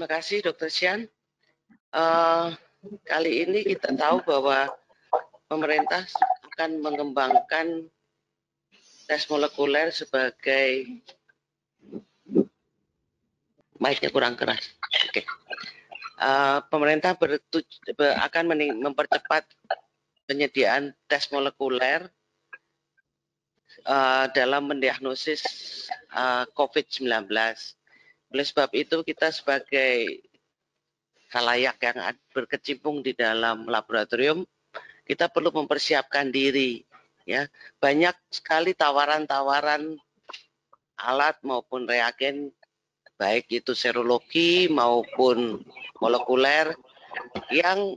Terima kasih Dr. Sian. Kali ini kita tahu bahwa pemerintah akan mengembangkan tes molekuler sebagai mic-nya kurang keras. Oke. Pemerintah akan mempercepat penyediaan tes molekuler dalam mendiagnosis COVID-19. Oleh sebab itu kita sebagai khalayak yang berkecimpung di dalam laboratorium, kita perlu mempersiapkan diri. Ya, banyak sekali tawaran-tawaran alat maupun reagen, baik itu serologi maupun molekuler yang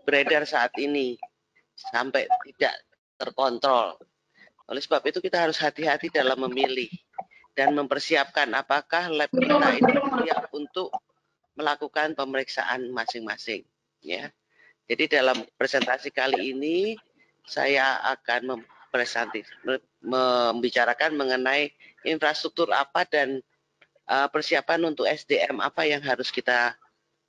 beredar saat ini sampai tidak terkontrol. Oleh sebab itu kita harus hati-hati dalam memilih dan mempersiapkan apakah lab kita ini siap untuk melakukan pemeriksaan masing-masing. Ya. Jadi dalam presentasi kali ini saya akan membicarakan mengenai infrastruktur apa dan persiapan untuk SDM apa yang harus kita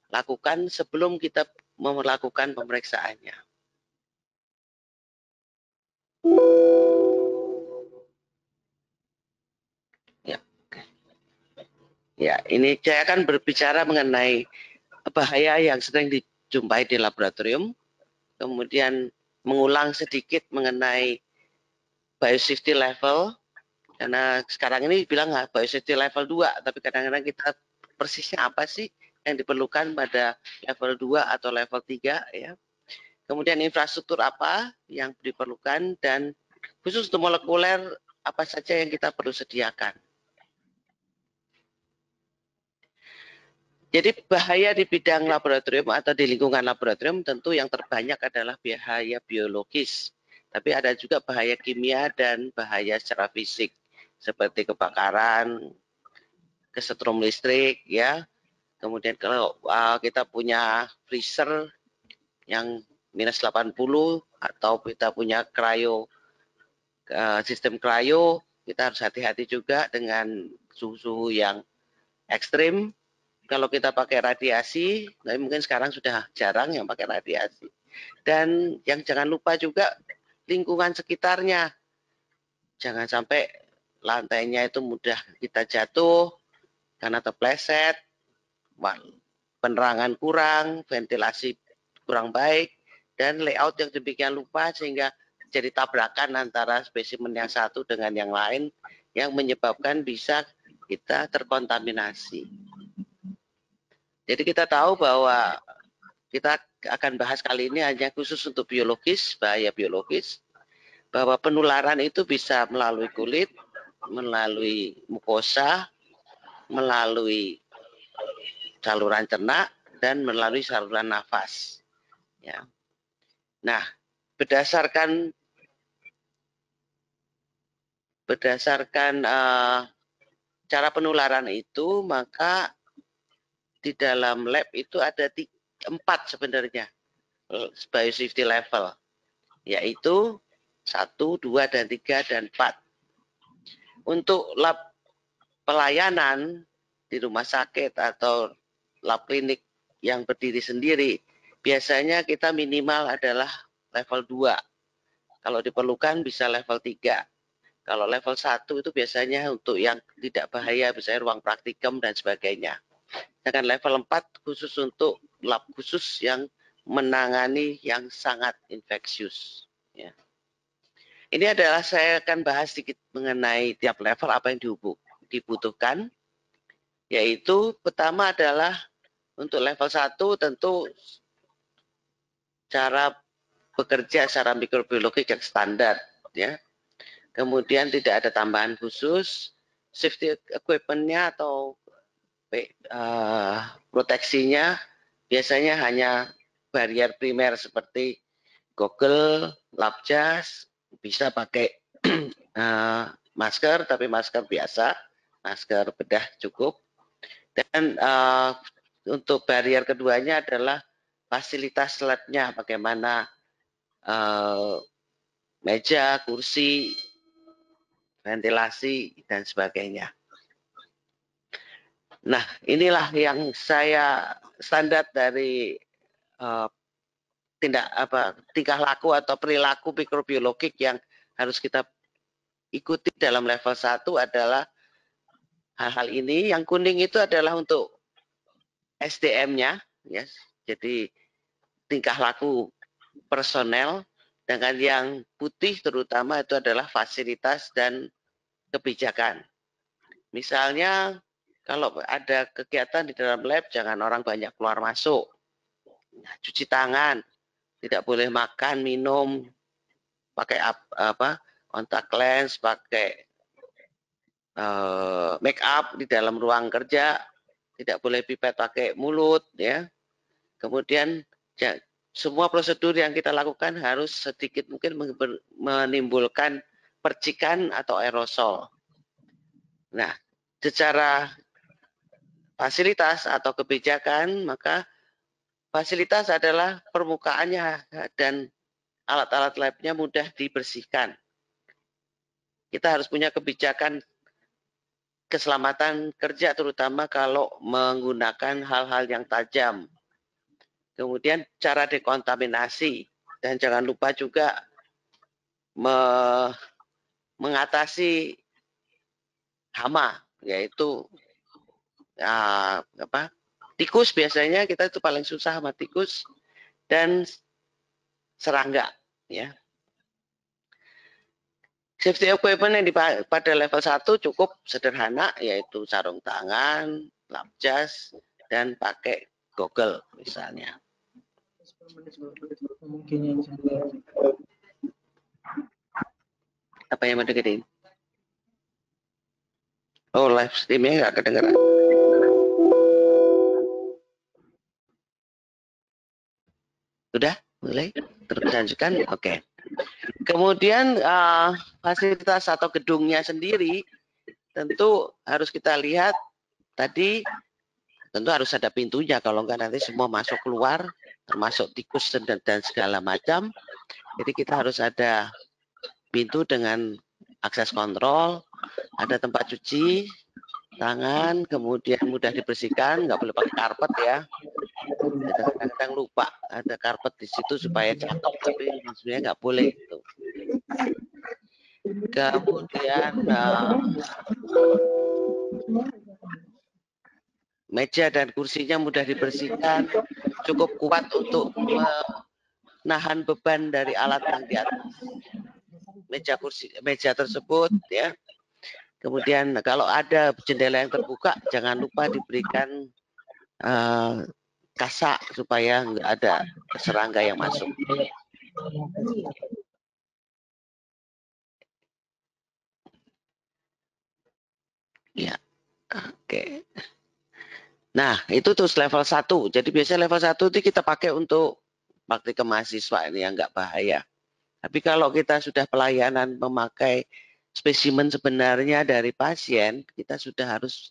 lakukan sebelum kita melakukan pemeriksaannya. Ya, ini saya akan berbicara mengenai bahaya yang sering dijumpai di laboratorium, kemudian mengulang sedikit mengenai biosafety level, karena sekarang ini bilang biosafety level 2, tapi kadang-kadang kita persisnya apa sih yang diperlukan pada level 2 atau level 3 ya. Kemudian infrastruktur apa yang diperlukan dan khusus untuk molekuler apa saja yang kita perlu sediakan. Jadi bahaya di bidang laboratorium atau di lingkungan laboratorium tentu yang terbanyak adalah bahaya biologis. Tapi ada juga bahaya kimia dan bahaya secara fisik seperti kebakaran, kesetrum listrik, ya. Kemudian kalau kita punya freezer yang minus 80 atau kita punya sistem cryo, kita harus hati-hati juga dengan suhu-suhu yang ekstrim. Kalau kita pakai radiasi, tapi mungkin sekarang sudah jarang yang pakai radiasi. Dan yang jangan lupa juga lingkungan sekitarnya. Jangan sampai lantainya itu mudah kita jatuh karena terpleset, penerangan kurang, ventilasi kurang baik, dan layout yang demikian lupa sehingga jadi tabrakan antara spesimen yang satu dengan yang lain yang menyebabkan bisa kita terkontaminasi. Jadi kita tahu bahwa kita akan bahas kali ini hanya khusus untuk biologis, bahaya biologis, bahwa penularan itu bisa melalui kulit, melalui mukosa, melalui saluran cerna, dan melalui saluran nafas. Ya. Nah, berdasarkan cara penularan itu, maka di dalam lab itu ada 4 sebenarnya biosafety level, yaitu 1, 2, dan 3, dan 4. Untuk lab pelayanan di rumah sakit atau lab klinik yang berdiri sendiri, biasanya kita minimal adalah level 2. Kalau diperlukan bisa level 3. Kalau level 1 itu biasanya untuk yang tidak bahaya, misalnya ruang praktikum dan sebagainya. Sedangkan level 4 khusus untuk lab khusus yang menangani yang sangat infeksius. Ya. Ini adalah saya akan bahas sedikit mengenai tiap level apa yang dibutuhkan. Yaitu pertama adalah untuk level 1 tentu cara bekerja secara mikrobiologi yang standar. Ya. Kemudian tidak ada tambahan khusus, safety equipment-nya atau proteksinya biasanya hanya barrier primer seperti goggle, lab jas, bisa pakai masker, tapi masker biasa, masker bedah cukup. Dan untuk barrier keduanya adalah fasilitas labnya, bagaimana meja, kursi, ventilasi, dan sebagainya. Nah, inilah yang saya standar dari tingkah laku atau perilaku mikrobiologik yang harus kita ikuti dalam level 1 adalah hal-hal ini. Yang kuning itu adalah untuk SDM-nya, ya. Jadi tingkah laku personel, dengan yang putih terutama itu adalah fasilitas dan kebijakan. Misalnya kalau ada kegiatan di dalam lab, jangan orang banyak keluar masuk. Nah, cuci tangan, tidak boleh makan, minum, pakai kontak lens, pakai make up di dalam ruang kerja, tidak boleh pipet pakai mulut, ya. Kemudian ya, semua prosedur yang kita lakukan harus sedikit mungkin menimbulkan percikan atau aerosol. Nah, secara fasilitas atau kebijakan, maka fasilitas adalah permukaannya dan alat-alat labnya mudah dibersihkan. Kita harus punya kebijakan keselamatan kerja, terutama kalau menggunakan hal-hal yang tajam. Kemudian cara dekontaminasi, dan jangan lupa juga mengatasi hama, yaitu tikus. Biasanya kita itu paling susah sama tikus dan serangga, ya. Safety equipment yang pada level 1 cukup sederhana, yaitu sarung tangan, lap jas, dan pakai goggle misalnya. Apa yang mau deketin? Oh, live streamnya nggak kedengeran. Sudah? Mulai? Terus lanjutkan? Oke. Kemudian fasilitas atau gedungnya sendiri tentu harus kita lihat tadi, tentu harus ada pintunya, kalau enggak nanti semua masuk keluar, termasuk tikus dan segala macam. Jadi kita harus ada pintu dengan akses kontrol, ada tempat cuci tangan, kemudian mudah dibersihkan, nggak boleh pakai karpet, ya. Kadang-kadang lupa ada karpet di situ supaya cakep, tapi sebenarnya nggak boleh itu. Kemudian meja dan kursinya mudah dibersihkan, cukup kuat untuk menahan beban dari alat yang di atas meja tersebut, ya. Kemudian kalau ada jendela yang terbuka, jangan lupa diberikan kasak supaya nggak ada serangga yang masuk. Ya, oke. Nah, itu terus level 1. Jadi biasanya level 1 itu kita pakai untuk praktikum mahasiswa ini yang nggak bahaya. Tapi kalau kita sudah pelayanan memakai spesimen sebenarnya dari pasien, kita sudah harus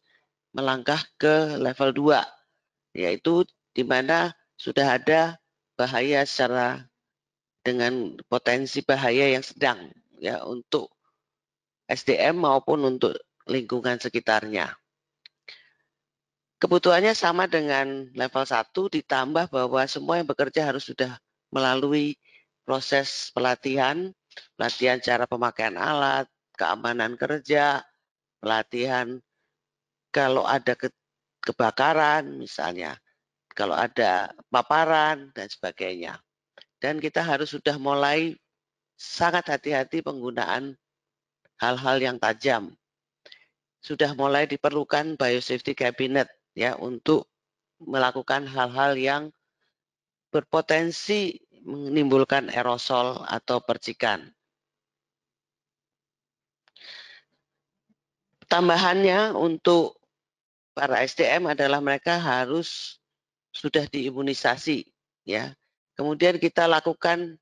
melangkah ke level 2, yaitu di mana sudah ada bahaya secara dengan potensi bahaya yang sedang, ya, untuk SDM maupun untuk lingkungan sekitarnya. Kebutuhannya sama dengan level 1, ditambah bahwa semua yang bekerja harus sudah melalui proses pelatihan cara pemakaian alat, keamanan kerja, pelatihan kalau ada kebakaran misalnya, kalau ada paparan dan sebagainya. Dan kita harus sudah mulai sangat hati-hati penggunaan hal-hal yang tajam. Sudah mulai diperlukan biosafety cabinet, ya, untuk melakukan hal-hal yang berpotensi menimbulkan aerosol atau percikan. Tambahannya untuk para SDM adalah mereka harus sudah diimunisasi, ya. Kemudian kita lakukan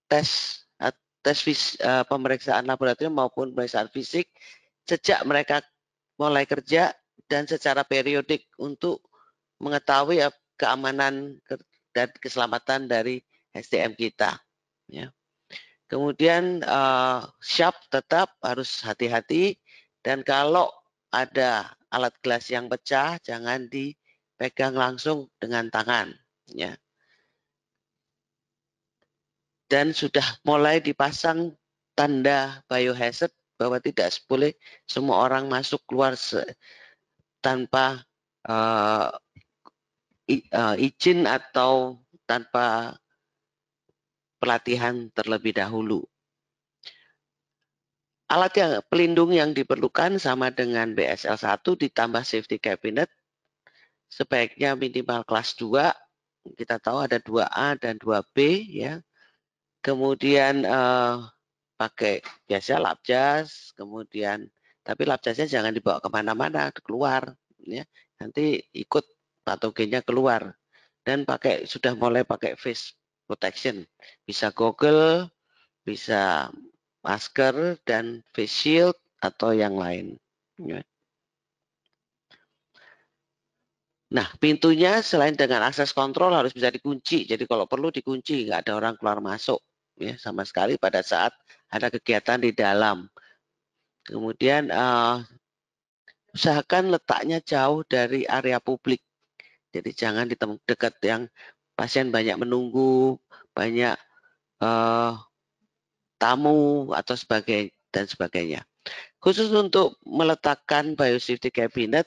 tes pemeriksaan laboratorium maupun pemeriksaan fisik sejak mereka mulai kerja dan secara periodik untuk mengetahui keamanan dan keselamatan dari SDM kita, ya. Kemudian tetap harus hati-hati, dan kalau ada alat gelas yang pecah jangan dipegang langsung dengan tangan, ya. Dan sudah mulai dipasang tanda biohazard bahwa tidak boleh semua orang masuk keluar tanpa izin atau tanpa pelatihan terlebih dahulu. Alat yang pelindung yang diperlukan sama dengan BSL 1 ditambah safety cabinet sebaiknya minimal kelas 2. Kita tahu ada 2A dan 2B, ya. Kemudian pakai biasa lap jas, kemudian tapi lap jasnya jangan dibawa kemana-mana, keluar, ya. Nanti ikut patogennya keluar. Dan sudah mulai pakai face protection, bisa goggle, bisa masker dan face shield atau yang lain. Nah, pintunya selain dengan akses kontrol harus bisa dikunci. Jadi kalau perlu dikunci, nggak ada orang keluar masuk, ya, sama sekali pada saat ada kegiatan di dalam. Kemudian usahakan letaknya jauh dari area publik. Jadi jangan di dekat yang pasien banyak menunggu, banyak tamu atau sebagainya. Khusus untuk meletakkan biosafety cabinet,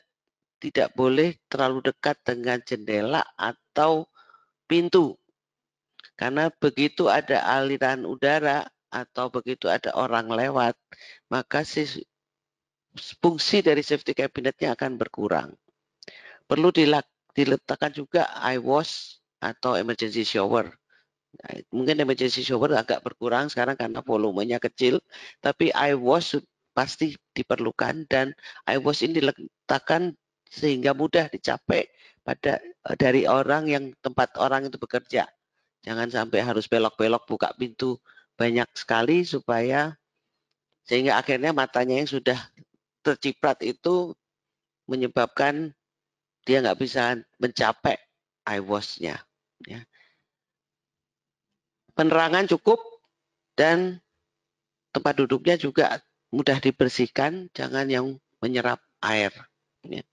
tidak boleh terlalu dekat dengan jendela atau pintu. Karena begitu ada aliran udara atau begitu ada orang lewat, maka fungsi dari safety cabinetnya akan berkurang. Perlu diletakkan juga eye wash atau emergency shower. Nah, mungkin emergency shower agak berkurang sekarang karena volumenya kecil, tapi eye wash pasti diperlukan dan eye wash ini diletakkan sehingga mudah dicapai dari orang yang tempat orang itu bekerja. Jangan sampai harus belok-belok buka pintu banyak sekali sehingga akhirnya matanya yang sudah terciprat itu menyebabkan dia nggak bisa mencapai eye wash-nya. Ya. Penerangan cukup dan tempat duduknya juga mudah dibersihkan, jangan yang menyerap air. Ya.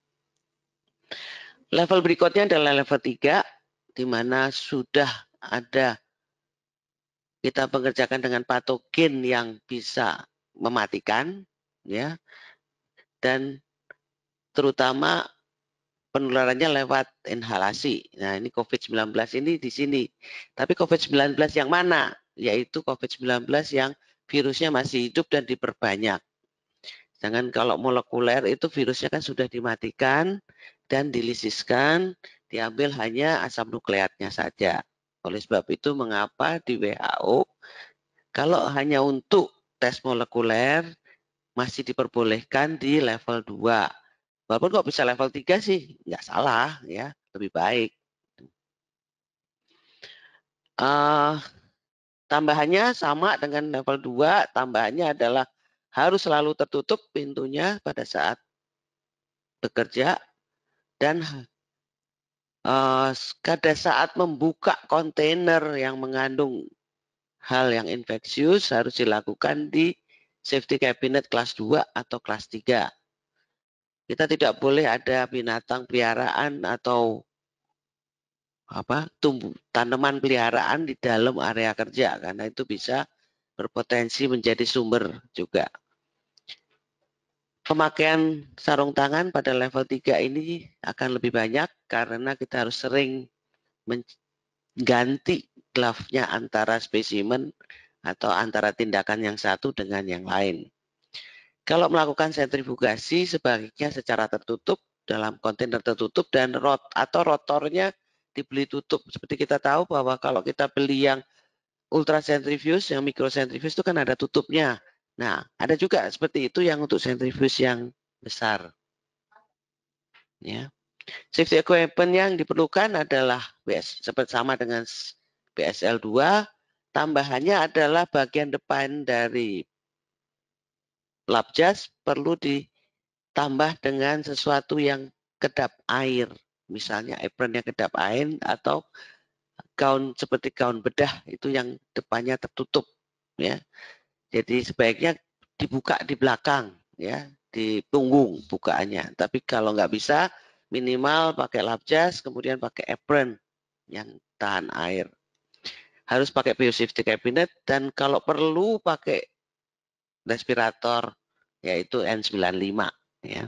Level berikutnya adalah level 3, di mana sudah ada kita mengerjakan dengan patogen yang bisa mematikan, ya, dan terutama penularannya lewat inhalasi. Nah, ini COVID-19 ini di sini. Tapi COVID-19 yang mana? Yaitu COVID-19 yang virusnya masih hidup dan diperbanyak. Jangan kalau molekuler itu virusnya kan sudah dimatikan dan dilisiskan, diambil hanya asam nukleatnya saja. Oleh sebab itu mengapa di WHO kalau hanya untuk tes molekuler masih diperbolehkan di level 2. Walaupun kok bisa level 3 sih, nggak salah, ya, lebih baik. Tambahannya sama dengan level 2, tambahannya adalah harus selalu tertutup pintunya pada saat bekerja dan pada saat membuka kontainer yang mengandung hal yang infeksius harus dilakukan di safety cabinet kelas 2 atau kelas 3. Kita tidak boleh ada binatang peliharaan atau tanaman peliharaan di dalam area kerja karena itu bisa berpotensi menjadi sumber juga. Pemakaian sarung tangan pada level 3 ini akan lebih banyak karena kita harus sering mengganti glove-nya antara spesimen atau antara tindakan yang satu dengan yang lain. Kalau melakukan sentrifugasi sebaiknya secara tertutup dalam kontainer tertutup dan rotornya dibeli tutup. Seperti kita tahu bahwa kalau kita beli yang ultrasentrifuge, yang mikrosentrifuge itu kan ada tutupnya. Nah, ada juga seperti itu yang untuk sentrifuge yang besar. Ya. Safety equipment yang diperlukan adalah seperti sama dengan BSL 2, tambahannya adalah bagian depan dari lap jas perlu ditambah dengan sesuatu yang kedap air. Misalnya apron yang kedap air atau gaun seperti gaun bedah itu yang depannya tertutup, ya. Jadi sebaiknya dibuka di belakang, ya. di punggung bukaannya. Tapi kalau nggak bisa, minimal pakai lap jas, kemudian pakai apron yang tahan air. Harus pakai biosafety cabinet dan kalau perlu pakai respirator yaitu N95 ya.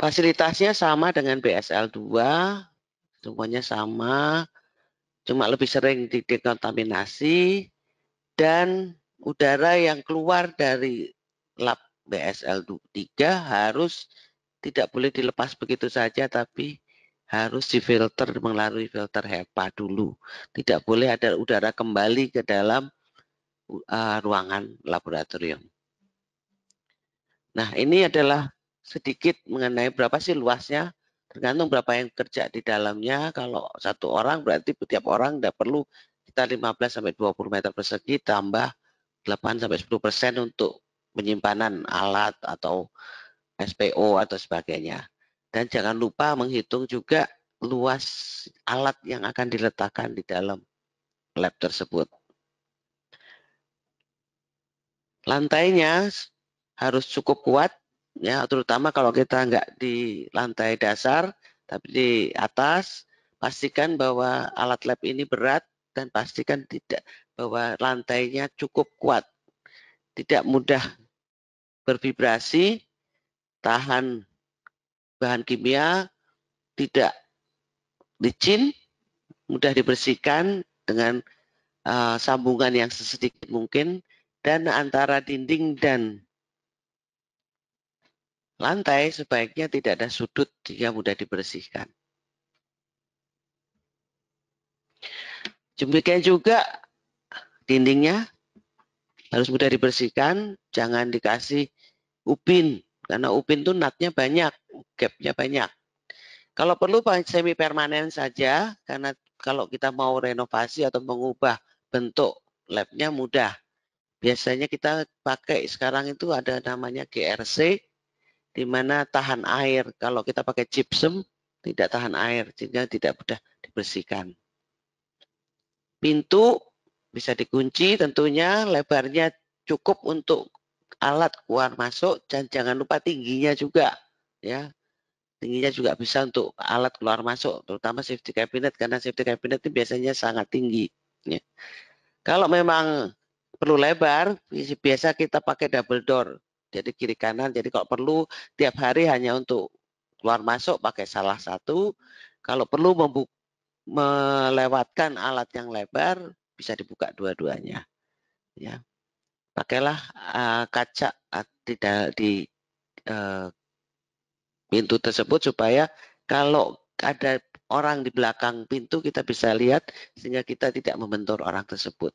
Fasilitasnya sama dengan BSL 2, semuanya sama, cuma lebih sering didekontaminasi dan udara yang keluar dari lab BSL 3 harus tidak boleh dilepas begitu saja tapi harus difilter melalui filter HEPA dulu. Tidak boleh ada udara kembali ke dalam ruangan laboratorium. Nah, ini adalah sedikit mengenai berapa sih luasnya, tergantung berapa yang kerja di dalamnya. Kalau satu orang berarti setiap orang tidak perlu kita 15-20 meter persegi tambah 8-10% untuk penyimpanan alat atau SPO atau sebagainya. Dan jangan lupa menghitung juga luas alat yang akan diletakkan di dalam lab tersebut. Lantainya harus cukup kuat, ya, terutama kalau kita nggak di lantai dasar, tapi di atas, pastikan bahwa alat lab ini berat dan pastikan tidak bahwa lantainya cukup kuat, tidak mudah bervibrasi, tahan bahan kimia, tidak licin, mudah dibersihkan dengan sambungan yang sesedikit mungkin, dan antara dinding dan lantai sebaiknya tidak ada sudut sehingga mudah dibersihkan. Demikian juga dindingnya harus mudah dibersihkan, jangan dikasih upin, karena upin tuh natnya banyak, gapnya banyak. Kalau perlu semi permanen saja, karena kalau kita mau renovasi atau mengubah bentuk labnya mudah. Biasanya kita pakai sekarang itu ada namanya GRC, di mana tahan air. Kalau kita pakai gypsum, tidak tahan air, sehingga tidak mudah dibersihkan. Pintu bisa dikunci tentunya, lebarnya cukup untuk alat keluar masuk, dan jangan lupa tingginya juga. Ya, tingginya juga bisa untuk alat keluar masuk, terutama safety cabinet, karena safety cabinet itu biasanya sangat tinggi. Ya. Kalau memang perlu lebar, biasa kita pakai double door, jadi kiri kanan. Jadi kalau perlu tiap hari hanya untuk keluar masuk pakai salah satu. Kalau perlu melewatkan alat yang lebar, bisa dibuka dua-duanya. Ya, pakailah kaca di pintu tersebut supaya kalau ada orang di belakang pintu kita bisa lihat sehingga kita tidak membentur orang tersebut.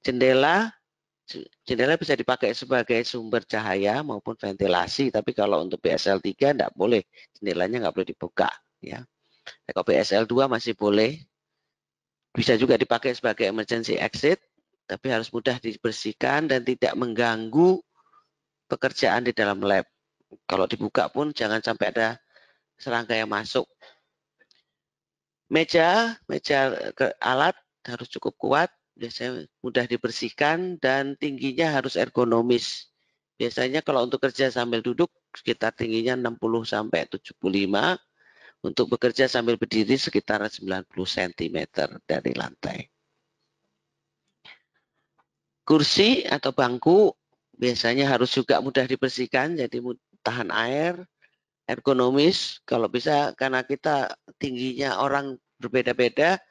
Jendela bisa dipakai sebagai sumber cahaya maupun ventilasi, tapi kalau untuk BSL 3 tidak boleh, jendelanya nggak boleh dibuka. Ya. Kalau BSL 2 masih boleh, bisa juga dipakai sebagai emergency exit, tapi harus mudah dibersihkan dan tidak mengganggu pekerjaan di dalam lab. Kalau dibuka pun jangan sampai ada serangga yang masuk. Meja alat harus cukup kuat, biasanya mudah dibersihkan dan tingginya harus ergonomis. Biasanya kalau untuk kerja sambil duduk sekitar tingginya 60 sampai 75, untuk bekerja sambil berdiri sekitar 90 cm dari lantai. Kursi atau bangku biasanya harus juga mudah dibersihkan, jadi tahan air, ergonomis. Kalau bisa, karena kita tingginya orang berbeda-beda,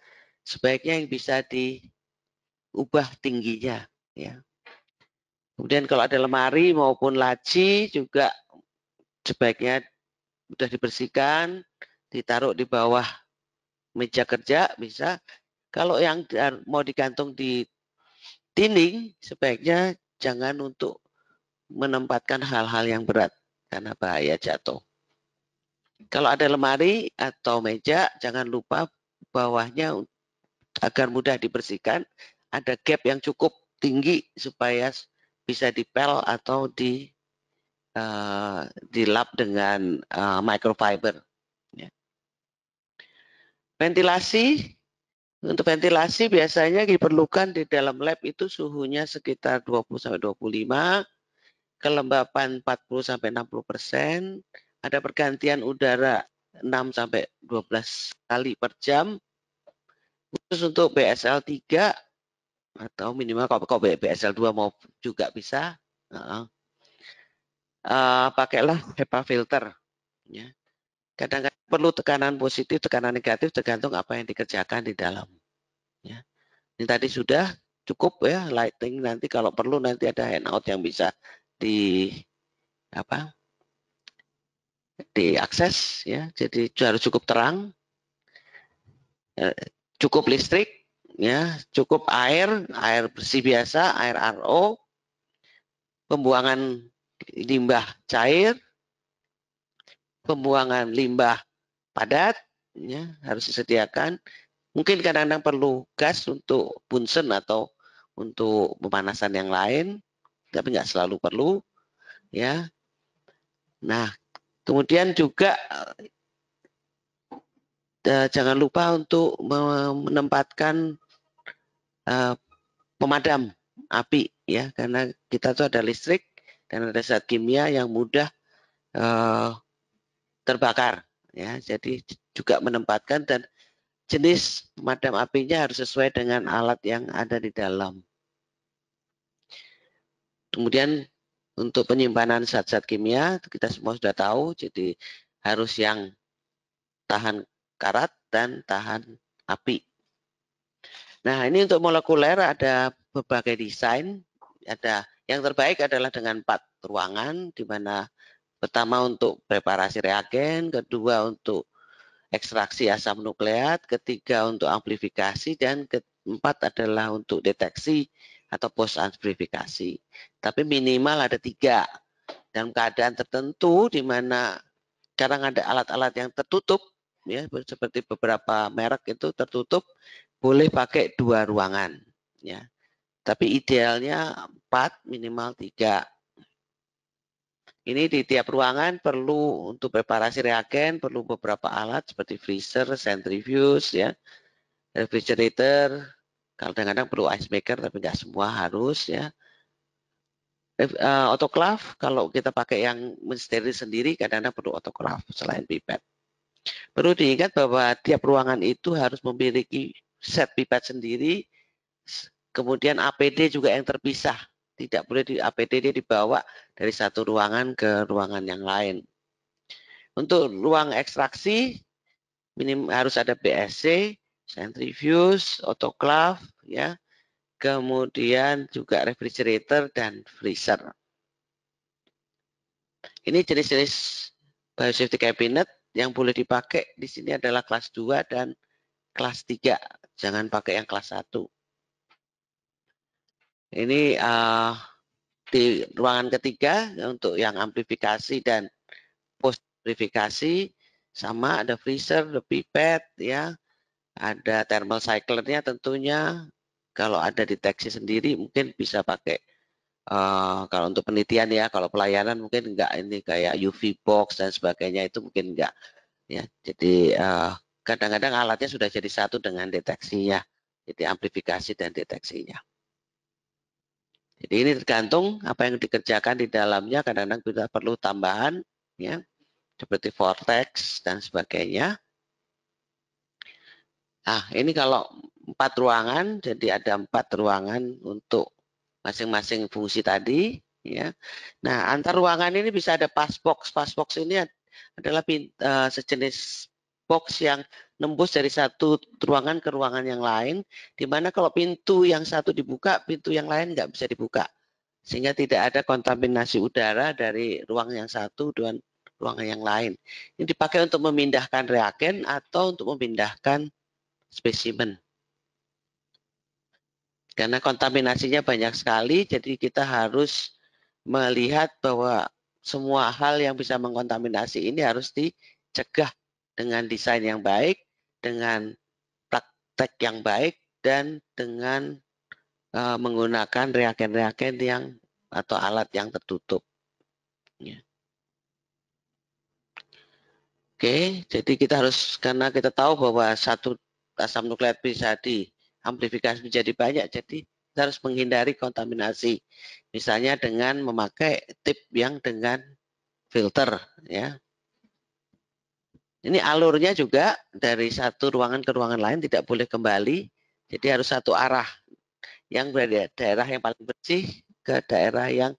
sebaiknya yang bisa diubah tingginya. Ya. Kemudian kalau ada lemari maupun laci juga sebaiknya mudah dibersihkan, ditaruh di bawah meja kerja bisa. Kalau yang mau digantung di dinding, sebaiknya jangan untuk menempatkan hal-hal yang berat karena bahaya jatuh. Kalau ada lemari atau meja, jangan lupa bawahnya agar mudah dibersihkan, ada gap yang cukup tinggi supaya bisa dipel atau dilap dengan microfiber. Ya. Ventilasi Untuk ventilasi biasanya diperlukan di dalam lab itu suhunya sekitar 20-25, kelembapan 40-60%, ada pergantian udara 6-12 kali per jam. Khusus untuk BSL 3 atau minimal kalau BSL 2 mau juga bisa. Pakailah HEPA filter. Ya. Kadang-kadang perlu tekanan positif, tekanan negatif tergantung apa yang dikerjakan di dalam. Ya. Ini tadi sudah cukup ya lighting, nanti kalau perlu nanti ada handout yang bisa di apa diakses ya. Jadi harus cukup terang, cukup listrik, ya, cukup air bersih biasa, air RO, pembuangan limbah cair, pembuangan limbah padat, ya, harus disediakan. Mungkin kadang-kadang perlu gas untuk bunsen atau untuk pemanasan yang lain, tapi nggak selalu perlu, ya. Nah, kemudian juga jangan lupa untuk menempatkan pemadam api, ya, karena kita tuh ada listrik dan ada zat kimia yang mudah terbakar, ya. Jadi juga menempatkan dan jenis pemadam apinya harus sesuai dengan alat yang ada di dalam. Kemudian untuk penyimpanan zat-zat kimia kita semua sudah tahu, jadi harus yang tahan karat dan tahan api. Nah, ini untuk molekuler ada berbagai desain. Ada yang terbaik adalah dengan 4 ruangan, di mana pertama untuk preparasi reagen, kedua untuk ekstraksi asam nukleat, ketiga untuk amplifikasi, dan keempat adalah untuk deteksi atau post amplifikasi. Tapi minimal ada 3. Dalam keadaan tertentu di mana sekarang ada alat-alat yang tertutup, ya, seperti beberapa merek itu tertutup, boleh pakai 2 ruangan, ya. Tapi idealnya 4, minimal 3. Ini di tiap ruangan perlu untuk preparasi reagen, perlu beberapa alat seperti freezer, centrifuge, ya, refrigerator, kadang-kadang perlu ice maker tapi nggak semua harus, ya. Autoclave, kalau kita pakai yang mensteril sendiri, kadang-kadang perlu autoclave selain pipet. Perlu diingat bahwa tiap ruangan itu harus memiliki set pipet sendiri, kemudian APD juga yang terpisah. Tidak boleh di APD dia dibawa dari satu ruangan ke ruangan yang lain. Untuk ruang ekstraksi harus ada BSC, centrifuge, autoclave, ya. Kemudian juga refrigerator dan freezer. Ini jenis-jenis biosafety cabinet yang boleh dipakai di sini adalah kelas 2 dan kelas 3. Jangan pakai yang kelas 1. Ini di ruangan ketiga untuk yang amplifikasi dan post amplifikasi sama, ada freezer, ada pipet, ya, ada thermal cyclernya tentunya. Kalau ada deteksi sendiri mungkin bisa pakai kalau untuk penelitian, ya. Kalau pelayanan mungkin enggak, ini kayak UV box dan sebagainya itu mungkin enggak, ya. Jadi kadang-kadang alatnya sudah jadi satu dengan deteksinya, jadi amplifikasi dan deteksinya. Jadi ini tergantung apa yang dikerjakan di dalamnya, kadang-kadang kita perlu tambahan, ya, seperti vortex dan sebagainya. Nah, ini kalau 4 ruangan, jadi ada 4 ruangan untuk masing-masing fungsi tadi, ya. Nah, antar ruangan ini bisa ada passbox. Passbox ini adalah sejenis box yang nembus dari satu ruangan ke ruangan yang lain, di mana kalau pintu yang satu dibuka, pintu yang lain nggak bisa dibuka. Sehingga tidak ada kontaminasi udara dari ruang yang satu dengan ruangan yang lain. Ini dipakai untuk memindahkan reagen atau untuk memindahkan spesimen. Karena kontaminasinya banyak sekali, jadi kita harus melihat bahwa semua hal yang bisa mengkontaminasi ini harus dicegah dengan desain yang baik, dengan praktek yang baik, dan dengan menggunakan reagen-reagen yang atau alat yang tertutup. Ya. Oke, jadi kita harus, karena kita tahu bahwa satu asam nukleat bisa diamplifikasi menjadi banyak, jadi kita harus menghindari kontaminasi. Misalnya dengan memakai tip yang dengan filter, ya. Ini alurnya juga dari satu ruangan ke ruangan lain tidak boleh kembali, jadi harus satu arah. Yang dari daerah yang paling bersih ke daerah yang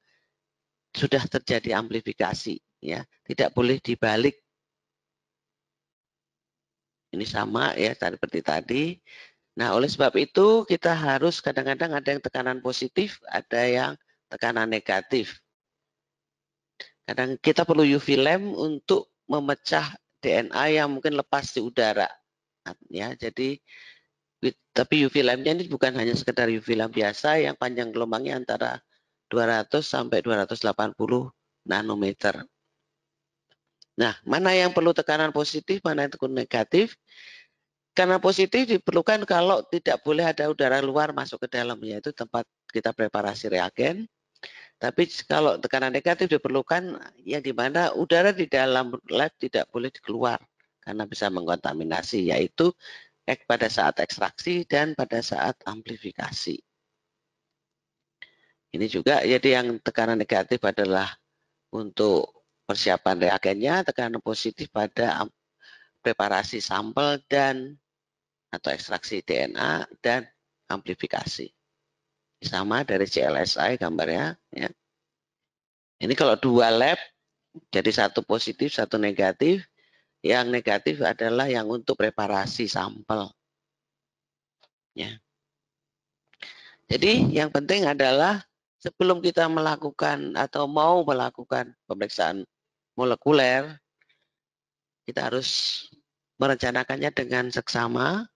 sudah terjadi amplifikasi, ya. Tidak boleh dibalik. Ini sama ya seperti tadi. Nah, oleh sebab itu kita harus kadang-kadang ada yang tekanan positif, ada yang tekanan negatif. Kadang kita perlu UV lamp untuk memecah DNA yang mungkin lepas di udara. Ya, jadi tapi UV lamp-nya ini bukan hanya sekedar UV lamp biasa yang panjang gelombangnya antara 200 sampai 280 nanometer. Nah, mana yang perlu tekanan positif, mana yang tekanan negatif? Karena positif diperlukan kalau tidak boleh ada udara luar masuk ke dalam, yaitu tempat kita preparasi reagen. Tapi kalau tekanan negatif diperlukan yang dimana udara di dalam lab tidak boleh keluar karena bisa mengkontaminasi, yaitu pada saat ekstraksi dan pada saat amplifikasi. Ini juga jadi yang tekanan negatif adalah untuk persiapan reagennya, tekanan positif pada preparasi sampel dan atau ekstraksi DNA dan amplifikasi. Sama dari CLSI gambarnya. Ya. Ini kalau dua lab, jadi satu positif, satu negatif. Yang negatif adalah yang untuk preparasi sampel. Ya. Jadi yang penting adalah sebelum kita melakukan atau mau melakukan pemeriksaan molekuler, kita harus merencanakannya dengan seksama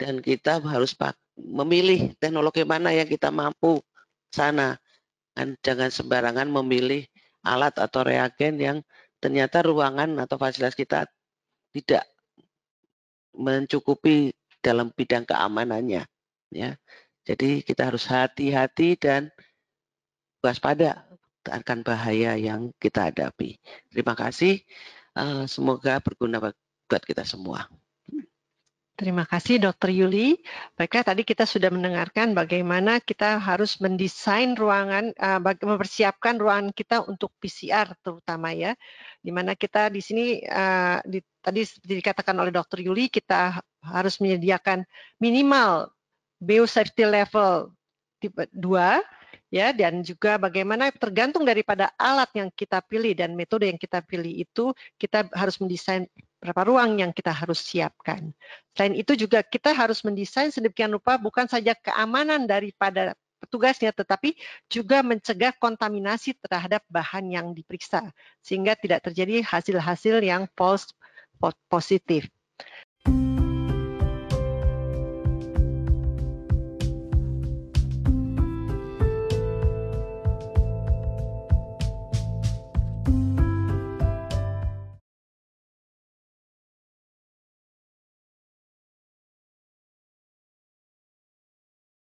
dan kita harus memilih teknologi mana yang kita mampu sana. Dan jangan sembarangan memilih alat atau reagen yang ternyata ruangan atau fasilitas kita tidak mencukupi dalam bidang keamanannya. Ya. Jadi kita harus hati-hati dan waspada akan bahaya yang kita hadapi. Terima kasih. Semoga berguna buat kita semua. Terima kasih Dr. Yuli. Baiklah, tadi kita sudah mendengarkan bagaimana kita harus mendesain ruangan, mempersiapkan ruangan kita untuk PCR terutama ya. Di mana kita di sini tadi seperti dikatakan oleh Dr. Yuli, kita harus menyediakan minimal biosafety level tipe 2 ya, dan juga bagaimana tergantung daripada alat yang kita pilih dan metode yang kita pilih itu, kita harus mendesain berapa ruang yang kita harus siapkan. Selain itu juga kita harus mendesain sedemikian rupa bukan saja keamanan daripada petugasnya, tetapi juga mencegah kontaminasi terhadap bahan yang diperiksa, sehingga tidak terjadi hasil-hasil yang false positif.